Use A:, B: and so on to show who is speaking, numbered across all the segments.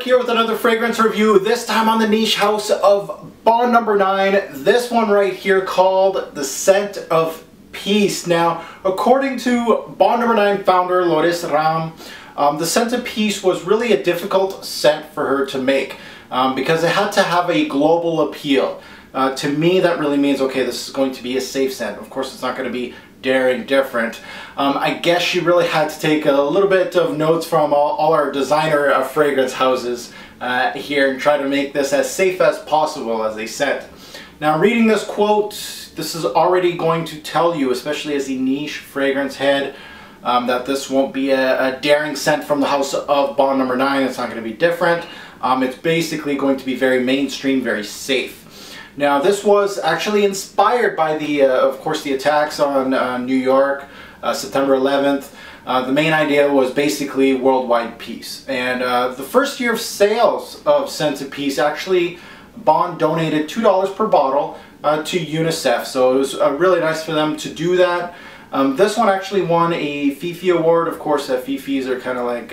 A: here with another fragrance review, this time on the niche house of Bond Number 9. This one right here called The Scent of Peace. Now, according to Bond Number 9 founder Loris Ram, The Scent of Peace was really a difficult scent for her to make because it had to have a global appeal. To me, that really means, okay, this is going to be a safe scent. Of course, it's not going to be daring different. I guess she really had to take a little bit of notes from all our designer fragrance houses here and try to make this as safe as possible as they scent. Now, reading this quote, this is already going to tell you, especially as a niche fragrance head, that this won't be a daring scent from the house of Bond Number 9. It's not going to be different. It's basically going to be very mainstream, very safe. Now, this was actually inspired by the, of course, the attacks on New York, September 11th. The main idea was basically worldwide peace. And the first year of sales of Scent of Peace, actually, Bond donated $2 per bottle to UNICEF. So it was really nice for them to do that. This one actually won a Fifi award. Of course, Fifis are kind of like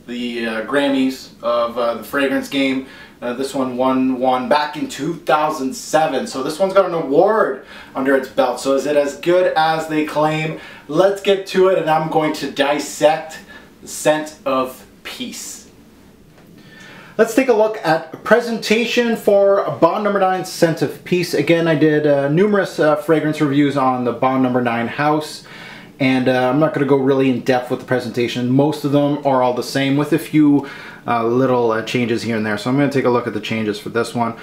A: the Grammys of the fragrance game. This one won back in 2007, so this one's got an award under its belt. So is it as good as they claim? Let's get to it, and I'm going to dissect The Scent of Peace. Let's take a look at presentation for Bond Number 9's Scent of Peace. Again, I did numerous fragrance reviews on the Bond Number 9 house. And I'm not going to go really in depth with the presentation. Most of them are all the same with a few little changes here and there. So I'm going to take a look at the changes for this one.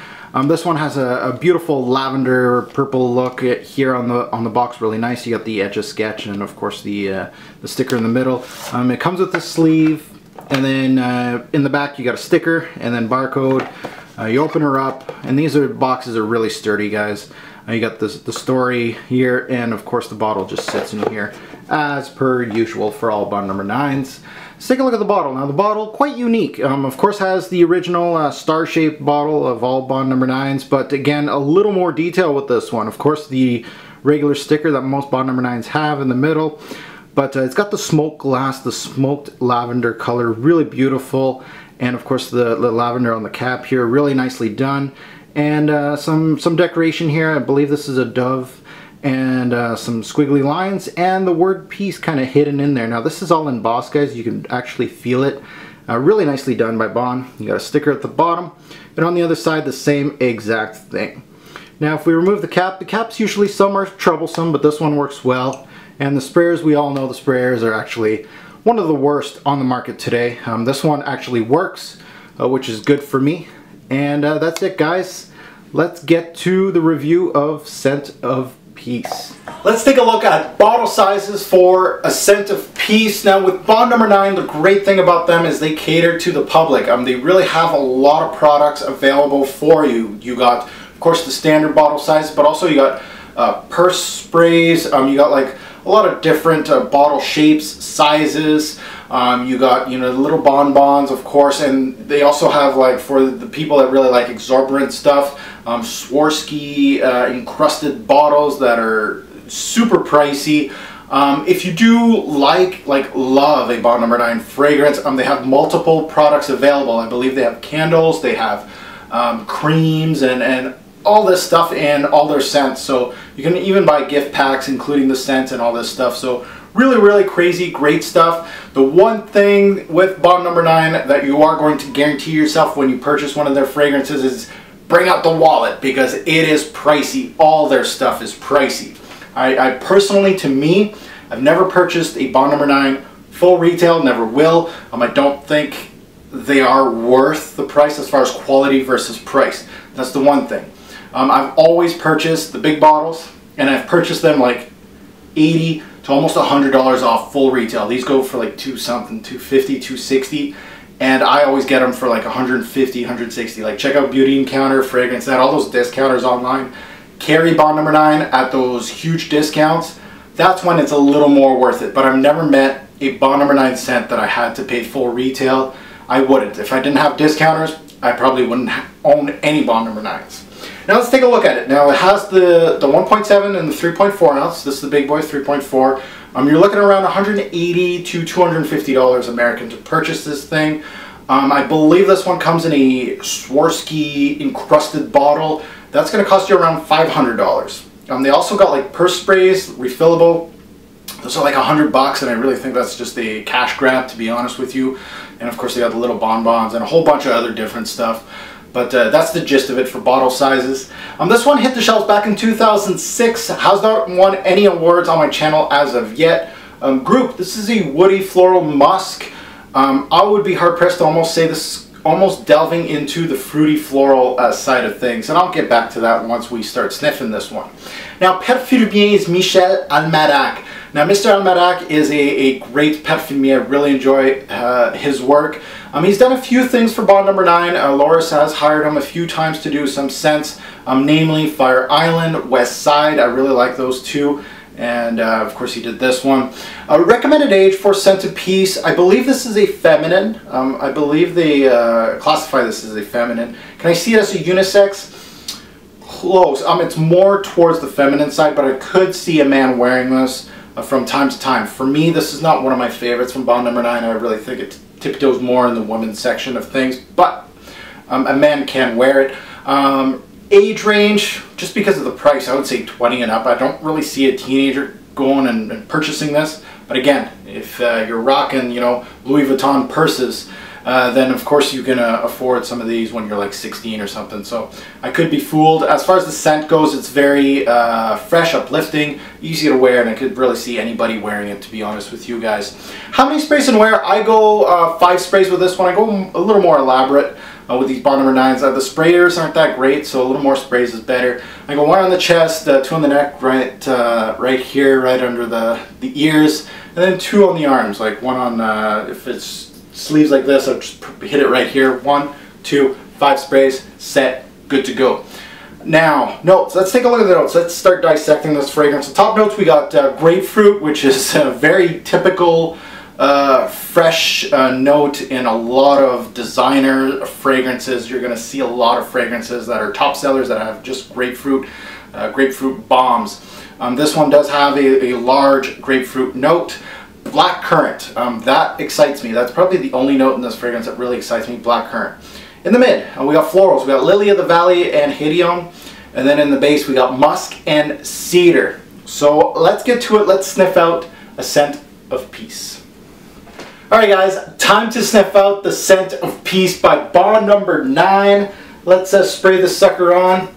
A: This one has a beautiful lavender purple look here on the box, really nice. You got the Etch a Sketch and of course the sticker in the middle. It comes with the sleeve, and then in the back you got a sticker and then barcode. You open her up, and these boxes are really sturdy, guys. You got the story here, and of course the bottle just sits in here as per usual for all Bond Number 9s. Let's take a look at the bottle. Now, the bottle, quite unique. Of course, has the original star-shaped bottle of all Bond Number 9s, but again, a little more detail with this one. Of course, the regular sticker that most Bond Number 9s have in the middle, but it's got the smoked glass, the smoked lavender color, really beautiful, and of course the lavender on the cap here, really nicely done. And some decoration here. I believe this is a dove, and some squiggly lines, and the word peace kind of hidden in there. Now, this is all embossed, guys. You can actually feel it. Really nicely done by Bond. You got a sticker at the bottom, and on the other side the same exact thing. Now, if we remove the cap's usually some are troublesome, but this one works well. And the sprayers, we all know the sprayers are actually one of the worst on the market today. This one actually works, which is good for me. And that's it, guys. Let's get to the review of Scent of Peace. Let's take a look at bottle sizes for a Scent of Peace. Now, with Bond Number 9, the great thing about them is they cater to the public. They really have a lot of products available for you. You got, of course, the standard bottle size, but also you got purse sprays. You got like a lot of different bottle shapes, sizes. You got, you know, little bonbons, of course, and they also have, like, for the people that really like exorbitant stuff, Swarovski encrusted bottles that are super pricey. If you do love a Bond Number 9 fragrance, they have multiple products available. I believe they have candles, they have creams, and all this stuff, and all their scents. So you can even buy gift packs including the scents and all this stuff. So really crazy, great stuff. The one thing with Bond Number 9 that you are going to guarantee yourself when you purchase one of their fragrances is bring out the wallet, because it is pricey. All their stuff is pricey. I personally, to me, I've never purchased a Bond Number 9 full retail, never will. I don't think they are worth the price as far as quality versus price. That's the one thing. I've always purchased the big bottles, and I've purchased them like $80 to almost $100 off full retail. These go for like $2-something, $250, $260, and I always get them for like $150, $160. Like, check out Beauty Encounter, Fragrance Net, all those discounters online carry Bond Number 9 at those huge discounts. That's when it's a little more worth it. But I've never met a Bond Number 9 scent that I had to pay full retail. I wouldn't. If I didn't have discounters, I probably wouldn't own any Bond Number 9s. Now let's take a look at it. Now it has the 1.7 and the 3.4 ounce. This is the big boy, 3.4. You're looking around $180 to $250 American to purchase this thing. I believe this one comes in a Swarovski encrusted bottle. That's going to cost you around $500. They also got like purse sprays, refillable. Those are like $100, and I really think that's just a cash grab, to be honest with you. And of course they got the little bonbons and a whole bunch of other different stuff. But that's the gist of it for bottle sizes. This one hit the shelves back in 2006. Has not won any awards on my channel as of yet. Group, this is a woody floral musk. I would be hard pressed to almost say this is almost delving into the fruity floral side of things. And I'll get back to that once we start sniffing this one. Now, Parfumiers Michel Almarac. Now, Mr. Almarac is a great perfumier. I really enjoy his work. He's done a few things for Bond Number 9. Loris has hired him a few times to do some scents, namely Fire Island, West Side. I really like those two. And of course he did this one. Recommended age for Scent of Peace. I believe this is a feminine. I believe they classify this as a feminine. Can I see it as a unisex? Close. It's more towards the feminine side, but I could see a man wearing this from time to time. For me, this is not one of my favorites from Bond Number 9. I really think it tiptoes more in the women's section of things, but a man can wear it. Age range, just because of the price, I would say 20 and up. I don't really see a teenager going and purchasing this. But again, if you're rocking, you know, Louis Vuitton purses, then of course you can afford some of these when you're like 16 or something. So I could be fooled. As far as the scent goes, it's very fresh, uplifting, easy to wear, and I could really see anybody wearing it, to be honest with you guys. How many sprays and wear? I go 5 sprays with this one. I go a little more elaborate with these Bond Number 9s. The sprayers aren't that great, so a little more sprays is better. I go 1 on the chest, 2 on the neck, right here, right under the ears, and then 2 on the arms, like 1 on, if it's sleeves like this, I'll just hit it right here. 1, 2, 5 sprays, set, good to go. Now, notes. Let's take a look at the notes. Let's start dissecting this fragrance. The top notes, we got grapefruit, which is a very typical fresh note in a lot of designer fragrances. You're going to see a lot of fragrances that are top sellers that have just grapefruit, grapefruit bombs. This one does have a large grapefruit note. Black currant, that excites me. That's probably the only note in this fragrance that really excites me, black currant. In the mid, we got florals. We got lily of the valley and hedione. And then in the base, we got musk and cedar. So let's get to it. Let's sniff out a scent of peace. Alright guys, time to sniff out the Scent of Peace by Bond Number 9. Let's spray this sucker on.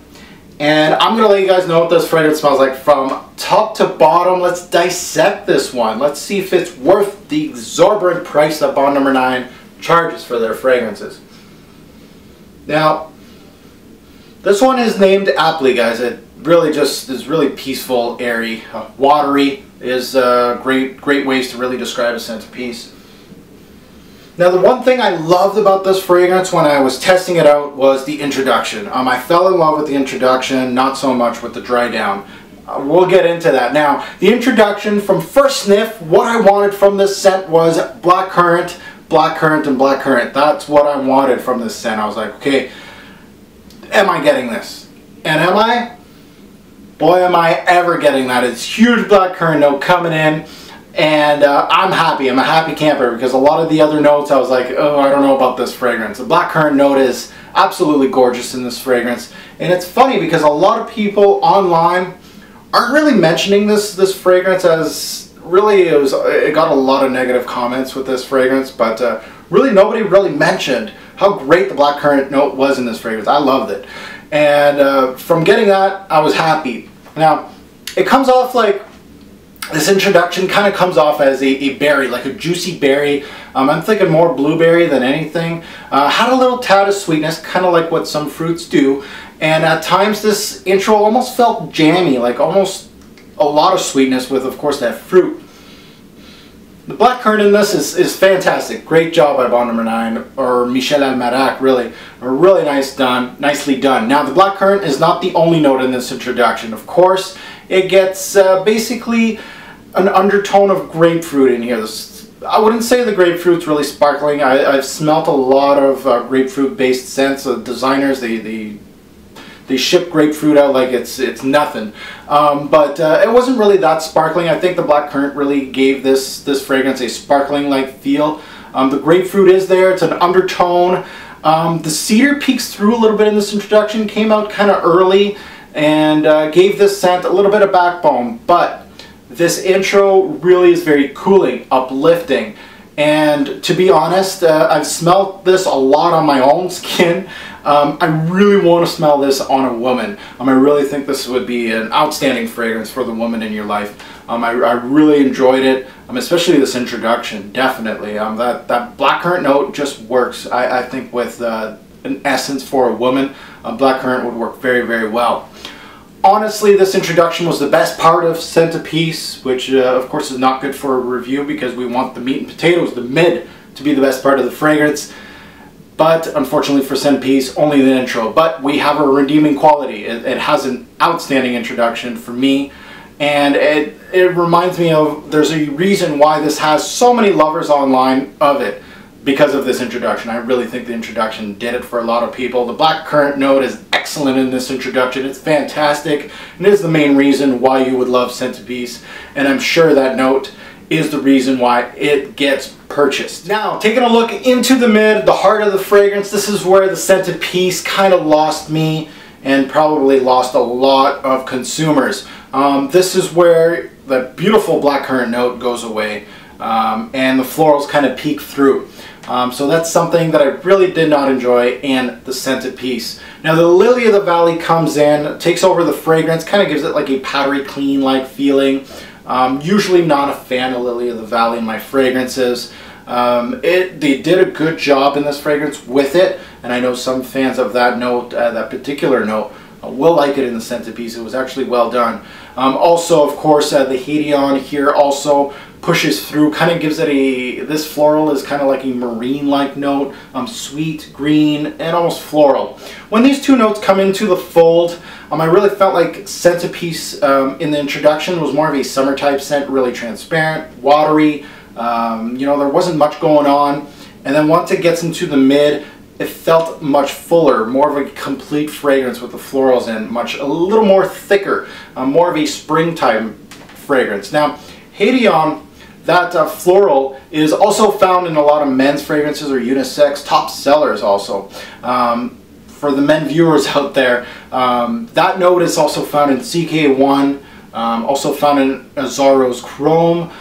A: And I'm going to let you guys know what this fragrance smells like from top to bottom. Let's dissect this one. Let's see if it's worth the exorbitant price that Bond Number 9 charges for their fragrances. Now, this one is named aptly, guys. It really just is really peaceful, airy, watery is great ways to really describe a Scent of Peace. Now, the one thing I loved about this fragrance when I was testing it out was the introduction. I fell in love with the introduction, not so much with the dry down. We'll get into that. Now, the introduction from first sniff, what I wanted from this scent was black currant, and black currant. That's what I wanted from this scent. I was like, okay, am I getting this? And am I? Boy, am I ever getting that. It's huge black currant note coming in. And I'm happy. I'm a happy camper because a lot of the other notes I was like, oh, I don't know about this fragrance. The black currant note is absolutely gorgeous in this fragrance. And it's funny because a lot of people online aren't really mentioning this fragrance as really it got a lot of negative comments with this fragrance, but really nobody really mentioned how great the black currant note was in this fragrance. I loved it. And from getting that, I was happy. Now, it comes off like this introduction kind of comes off as a berry, like a juicy berry. I'm thinking more blueberry than anything. Had a little tad of sweetness, kind of like what some fruits do. And at times this intro almost felt jammy, like almost a lot of sweetness with, of course, that fruit. The black currant in this is fantastic. Great job by Bond Number 9, or Michel Almarac, really. Really nicely done. Now, the black currant is not the only note in this introduction. Of course, it gets basically an undertone of grapefruit in here. I wouldn't say the grapefruit's really sparkling. I've smelt a lot of grapefruit-based scents. Designers, they they ship grapefruit out like it's nothing. But it wasn't really that sparkling. I think the blackcurrant really gave this fragrance a sparkling-like feel. The grapefruit is there. It's an undertone. The cedar peeks through a little bit in this introduction, came out kind of early, and gave this scent a little bit of backbone. But this intro really is very cooling, uplifting. And to be honest, I've smelled this a lot on my own skin. I really want to smell this on a woman. I really think this would be an outstanding fragrance for the woman in your life. I really enjoyed it, especially this introduction, definitely. That blackcurrant note just works, I think, with an essence for a woman. Blackcurrant would work very, very well. Honestly, this introduction was the best part of Scent a Piece, which of course is not good for a review because we want the meat and potatoes, the mid, to be the best part of the fragrance. But unfortunately for Scent a Piece, only the intro. But we have a redeeming quality. It has an outstanding introduction for me. And it reminds me of, there's a reason why this has so many lovers online of it. Because of this introduction. I really think the introduction did it for a lot of people. The blackcurrant note is excellent in this introduction. It's fantastic. And it is the main reason why you would love Scent a Piece. And I'm sure that note is the reason why it gets purchased. Now, taking a look into the mid, the heart of the fragrance, this is where the Scent a Piece kind of lost me and probably lost a lot of consumers. This is where the beautiful blackcurrant note goes away and the florals kind of peek through. So that's something that I really did not enjoy in the Scent a Piece. Now the Lily of the Valley comes in, takes over the fragrance, kind of gives it like a powdery clean like feeling. Usually not a fan of Lily of the Valley in my fragrances. They did a good job in this fragrance with it, and I know some fans of that note, that particular note, will like it in the Scent a Piece. It was actually well done. Also, of course, the Hadeon here also pushes through, kind of gives it this floral is kind of like a marine-like note, sweet, green, and almost floral. When these two notes come into the fold, I really felt like Scent a Piece in the introduction was more of a summer type scent, really transparent, watery. You know, there wasn't much going on. And then once it gets into the mid, it felt much fuller, more of a complete fragrance with the florals in, a little more thicker, more of a springtime fragrance. Now, Hadeon, that floral is also found in a lot of men's fragrances or unisex top sellers also. For the men viewers out there, that note is also found in CK1, also found in Azzaro's Chrome.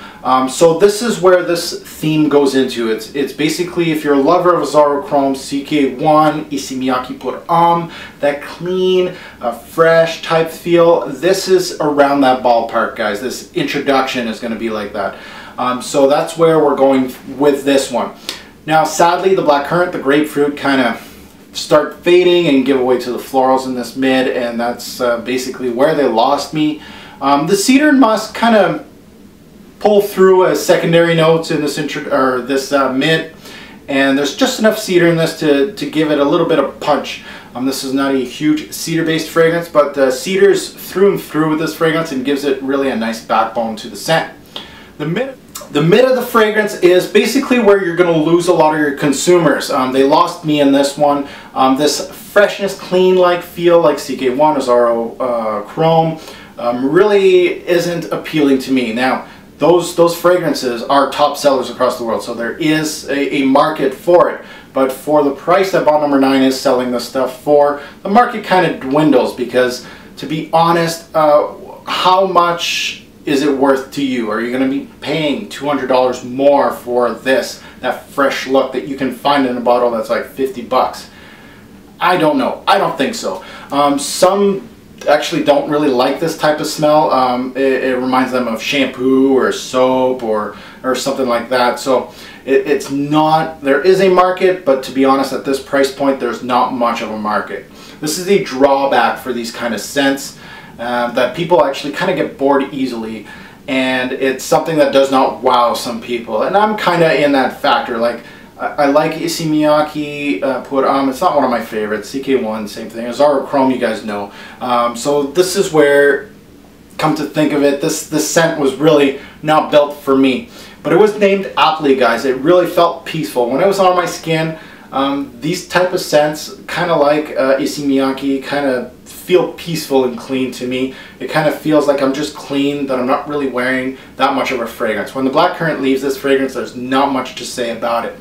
A: So this is where this theme goes into. It's basically, if you're a lover of Azzaro Chrome, CK1, Issey Miyake Pour Homme, that clean, fresh type feel, this is around that ballpark, guys. This introduction is going to be like that. So that's where we're going with this one. Now, sadly, the blackcurrant, the grapefruit kind of start fading and give away to the florals in this mid, and that's basically where they lost me. The cedar and musk kind of pull through as secondary notes in this mid, and there's just enough cedar in this to give it a little bit of punch. This is not a huge cedar-based fragrance, but cedar's through and through with this fragrance and gives it really a nice backbone to the scent. The mid of the fragrance is basically where you're going to lose a lot of your consumers. They lost me in this one. This freshness, clean-like feel like CK1, Azzaro Chrome really isn't appealing to me. Now, those fragrances are top sellers across the world, so there is a market for it. But for the price that Bond No. 9 is selling this stuff for, the market kind of dwindles because, to be honest, how much is it worth to you? Are you going to be paying $200 more for that fresh look that you can find in a bottle that's like 50 bucks? I don't know. I don't think so. Some actually don't really like this type of smell. It reminds them of shampoo or soap or something like that. So it's not, there is a market, but to be honest, at this price point, there's not much of a market. This is a drawback for these kind of scents, that people actually kind of get bored easily, and it's something that does not wow some people. And I'm kind of in that factor. Like, I like Issey Miyake Pour Homme. It's not one of my favorites. CK1, same thing. Azzaro Chrome, you guys know. So this is where, come to think of it, this scent was really not built for me. But it was named aptly, guys. It really felt peaceful. When it was on my skin, these type of scents, kind of like Issey Miyake, kind of feel peaceful and clean to me. It kind of feels like I'm just clean, that I'm not really wearing that much of a fragrance. When the Blackcurrant leaves this fragrance, there's not much to say about it.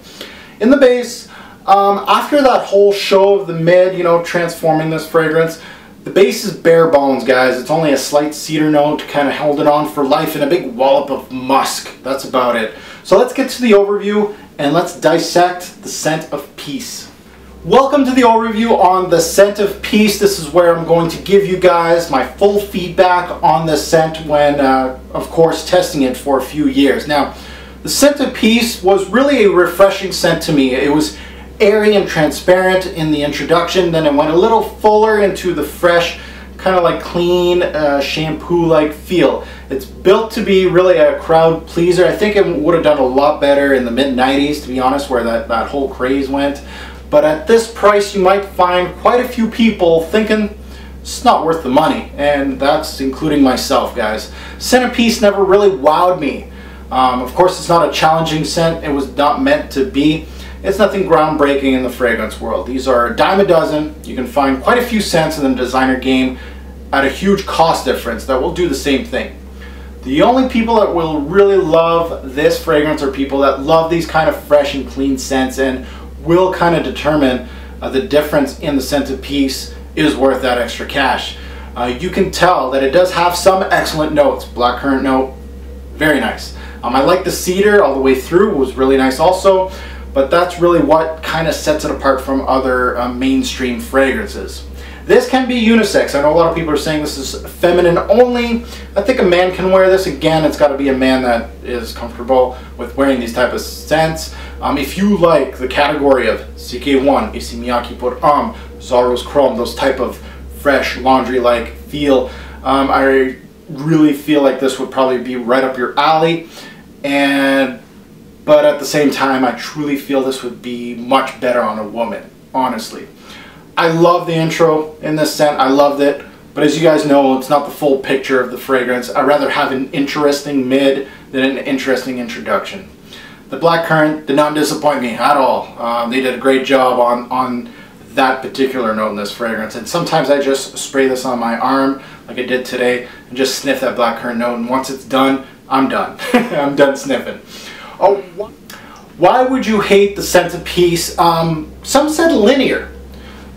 A: In the base, after that whole show of the mid, you know, transforming this fragrance, the base is bare bones, guys. It's only a slight cedar note, kind of holding on for life, and a big wallop of musk. That's about it. So let's get to the overview and let's dissect the Scent of Peace. Welcome to the overview on the Scent of Peace. This is where I'm going to give you guys my full feedback on the scent when, of course, testing it for a few years. Now, the Scent of Peace was really a refreshing scent to me. It was airy and transparent in the introduction, then it went a little fuller into the fresh, kind of like clean shampoo-like feel. It's built to be really a crowd pleaser. I think it would have done a lot better in the mid-90s, to be honest, where that whole craze went. But at this price, you might find quite a few people thinking it's not worth the money, and that's including myself, guys. Scent of Peace never really wowed me. Of course, it's not a challenging scent. It was not meant to be. It's nothing groundbreaking in the fragrance world. These are a dime a dozen. You can find quite a few scents in the designer game at a huge cost difference that will do the same thing. The only people that will really love this fragrance are people that love these kind of fresh and clean scents and will kind of determine the difference in the Scent of Peace is worth that extra cash. You can tell that it does have some excellent notes. Blackcurrant note, very nice. I like the cedar all the way through, it was really nice also. But that's really what kind of sets it apart from other mainstream fragrances. This can be unisex. I know a lot of people are saying this is feminine only. I think a man can wear this. Again, it's got to be a man that is comfortable with wearing these type of scents. If you like the category of CK1, Issey Miyake pour Homme, Xaros Chrome, those type of fresh laundry-like feel, I really feel like this would probably be right up your alley. But at the same time, I truly feel this would be much better on a woman, honestly. I love the intro in this scent. I loved it. But as you guys know, it's not the full picture of the fragrance. I'd rather have an interesting mid than an interesting introduction. The Blackcurrant did not disappoint me at all. They did a great job on that particular note in this fragrance. And sometimes I just spray this on my arm, like I did today, and just sniff that Blackcurrant note. And once it's done, I'm done. I'm done sniffing. Oh, why would you hate the Scent of Peace? Some said linear.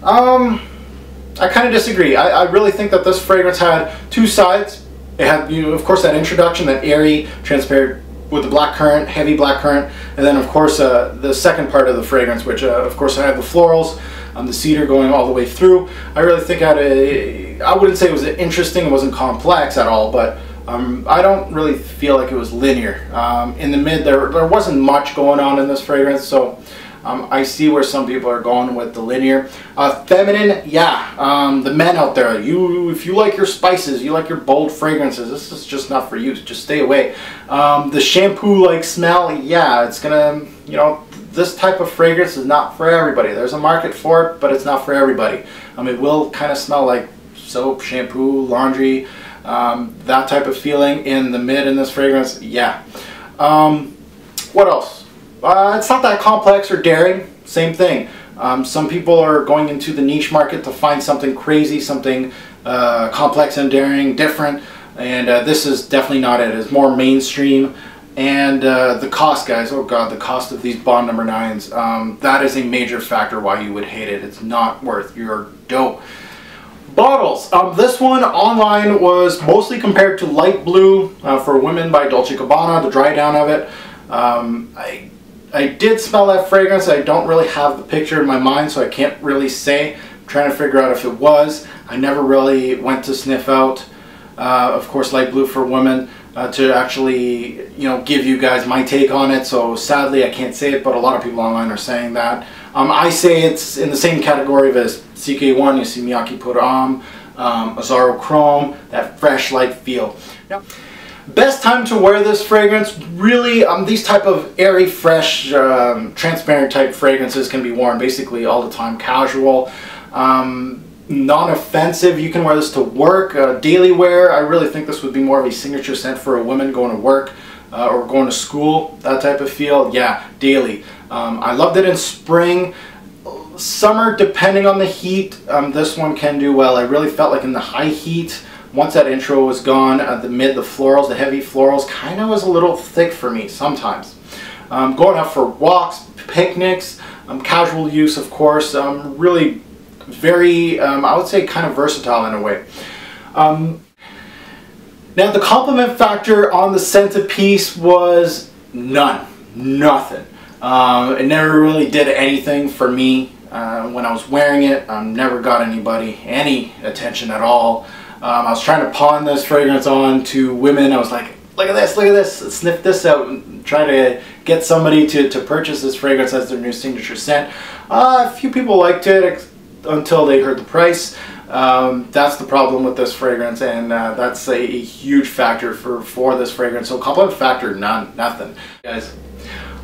A: I kind of disagree. I really think that this fragrance had two sides. It had, you know, of course, that introduction, that airy, transparent with the blackcurrant, heavy blackcurrant, and then of course the second part of the fragrance, which of course I had the florals, the cedar going all the way through. I really think I wouldn't say it was interesting. It wasn't complex at all, but I don't really feel like it was linear. In the mid, there wasn't much going on in this fragrance, so I see where some people are going with the linear. Feminine, yeah. The men out there, if you like your spices, you like your bold fragrances, this is just not for you. Just stay away. The shampoo-like smell, yeah, it's gonna, you know, this type of fragrance is not for everybody. There's a market for it, but it's not for everybody. It will kind of smell like soap, shampoo, laundry. That type of feeling in the mid in this fragrance, yeah. What else? It's not that complex or daring, same thing. Some people are going into the niche market to find something crazy, something complex and daring, different, and this is definitely not it. It's more mainstream. And the cost, guys, oh god, the cost of these Bond No. 9s, that is a major factor why you would hate it. It's not worth your dough. Bottles. This one online was mostly compared to Light Blue for Women by Dolce & Gabbana, the dry down of it. I did smell that fragrance. I don't really have the picture in my mind, so I can't really say. I'm trying to figure out if it was. I never really went to sniff out, of course, Light Blue for Women to actually, you know, give you guys my take on it. So sadly, I can't say it, but a lot of people online are saying that. I say it's in the same category as CK1, Issey Miyake pour Homme, Xaros Chrome, that fresh light feel. Now, best time to wear this fragrance, really, these type of airy, fresh, transparent type fragrances can be worn basically all the time, casual, non-offensive. You can wear this to work, daily wear. I really think this would be more of a signature scent for a woman going to work or going to school, that type of feel. Yeah, daily. I loved it in spring. summer, depending on the heat, this one can do well. I really felt like in the high heat, once that intro was gone, the florals, the heavy florals, kind of was a little thick for me sometimes. Going out for walks, picnics, casual use, of course, really very, I would say, kind of versatile in a way. Now, the compliment factor on the Scent-A-Piece was none, nothing. It never really did anything for me when I was wearing it. Never got anybody any attention at all. I was trying to pawn this fragrance on to women. I was like, look at this, sniff this out, and try to get somebody to purchase this fragrance as their new signature scent. A few people liked it until they heard the price. That's the problem with this fragrance, and that's a huge factor for this fragrance. So compliment factor, nothing. Guys,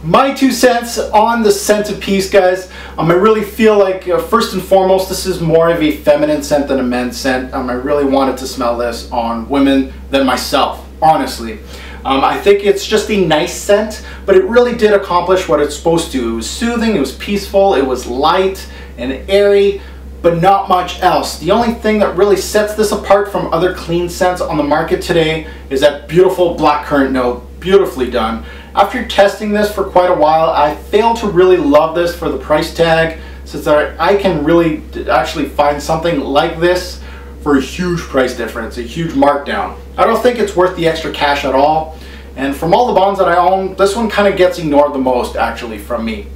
A: my 2 cents on the Scent-A-Piece, guys. I really feel like, first and foremost, this is more of a feminine scent than a men's scent. I really wanted to smell this on women than myself, honestly. I think it's just a nice scent, but it really did accomplish what it's supposed to. It was soothing, it was peaceful, it was light and airy, but not much else. The only thing that really sets this apart from other clean scents on the market today is that beautiful blackcurrant note, beautifully done. After testing this for quite a while, I failed to really love this for the price tag, since I can really actually find something like this for a huge price difference, a huge markdown. I don't think it's worth the extra cash at all, and from all the bonds that I own, this one kind of gets ignored the most, actually, from me.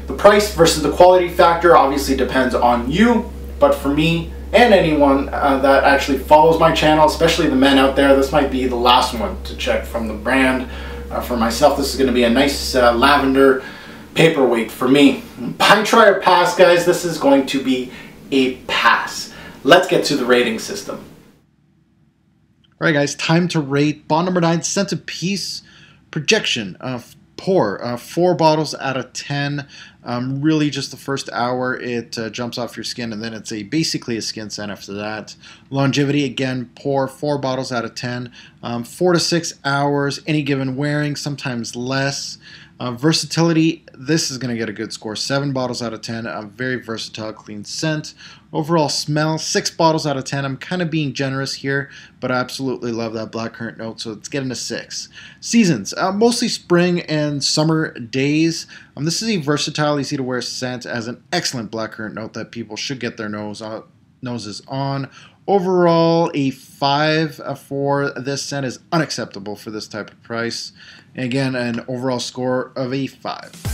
A: The price versus the quality factor obviously depends on you, but for me and anyone that actually follows my channel, especially the men out there, this might be the last one to check from the brand. For myself, this is going to be a nice lavender paperweight for me. Buy, try, or pass, guys. This is going to be a pass. Let's get to the rating system. All right, guys, time to rate Bond Number 9 Scent-A-Piece projection. Pour 4 bottles out of 10. Really just the first hour it jumps off your skin, and then it's basically a skin scent after that. Longevity, again, pour 4 bottles out of 10. 4 to 6 hours, any given wearing, sometimes less. Versatility, this is going to get a good score. 7 bottles out of 10. A very versatile, clean scent. Overall smell, 6 bottles out of 10. I'm kind of being generous here, but I absolutely love that blackcurrant note, so it's getting a 6. Seasons, mostly spring and summer days. This is a versatile, easy to wear scent, as an excellent blackcurrant note that people should get their noses on. Overall, a 5 for this scent is unacceptable for this type of price. And again, an overall score of a 5.